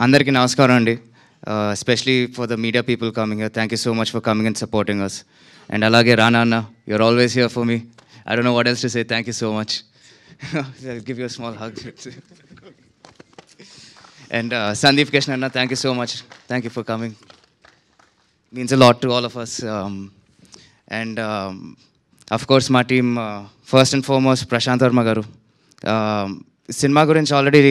అందరికీ నమస్కారం అండి. Especially for the media people coming here, thank you so much for coming and supporting us. And అలాగే రానా అన్న, you're always here for me. I don't know what else to say. Thank you so much. Give you a small hug. And Sandeep Krishna అన్న, thank you so much. Thank you for coming. Means a lot to all of us. And of course మా team, first and foremost Prashanth Varma గారు. Cinema గురించి already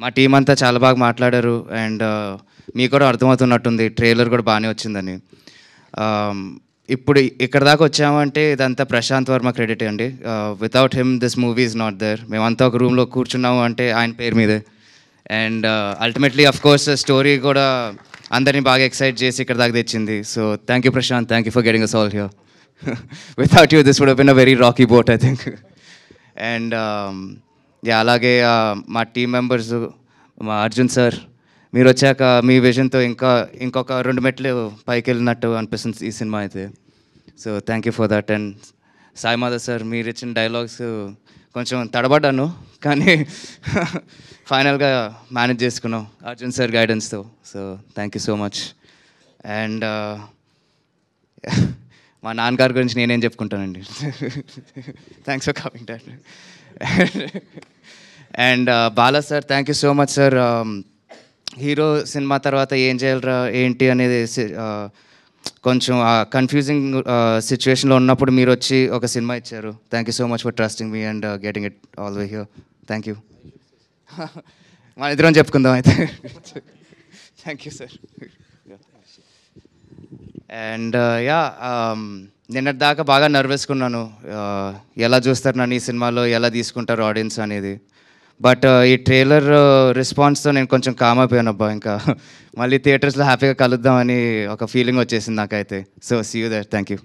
మా team అంతా చాలా బాగా మాట్లాడారు. And మీకు కూడా అర్థమవుతున్నట్టుంది, ట్రైలర్ కూడా బాగానే వచ్చిందని. ఇప్పుడు ఇక్కడ దాకా వచ్చామంటే ఇదంతా ప్రశాంత్ వర్మ క్రెడిట్ అండి. Without him this movie is not there. మేమంతా ఒక రూమ్లో కూర్చున్నాము అంటే ఆయన పేరు మీదే. And ultimately of course story కూడా అందరినీ బాగా ఎక్సైట్ చేసి ఇక్కడ దాకా తెచ్చింది. So thank you Prashanth, thank you for getting us all here. Without you this would have been a very rocky boat I think. And అలాగే మా టీం మెంబర్స్, మా అర్జున్ సార్, మీరు వచ్చాక మీ విజన్తో ఇంకొక 2 మెట్లు పైకి వెళ్ళినట్టు అనిపిస్తుంది ఈ సినిమా అయితే. So thank you for that. And Sai Madhav sir, మీరు ఇచ్చిన డైలాగ్స్ కొంచెం తడబడ్డాను, కానీ ఫైనల్గా మేనేజ్ చేసుకున్నాం అర్జున్ సార్ గైడెన్స్తో. So thank you so much. And మా నాన్నగారి గురించి నేనేం చెప్పుకుంటానండి. Thanks for coming dad. And Bala sir, thank you so much sir. Hero cinema తర్వాత ఏం చేయాలరా ఏంటి అనేది కొంచెం కన్ఫ్యూజింగ్ సిచ్యువేషన్లో ఉన్నప్పుడు మీరు వచ్చి ఒక సినిమా ఇచ్చారు. Thank you so much for trusting me and getting it all way here. Thank you. మన ఇద్దరం చెప్పుకుందాం అయితే. Thank you sir. అండ్ నిన్నటి దాకా బాగా నర్వస్గా ఉన్నాను, ఎలా చూస్తారు నన్ను ఈ సినిమాలో, ఎలా తీసుకుంటారు ఆడియన్స్ అనేది. బట్ ఈ ట్రైలర్ రెస్పాన్స్తో నేను కొంచెం కామ్ అయిపోయాను. అబ్బా, ఇంకా మళ్ళీ థియేటర్స్లో హ్యాపీగా కలుద్దామని ఒక ఫీలింగ్ వచ్చేసింది నాకైతే. So see you there. Thank you.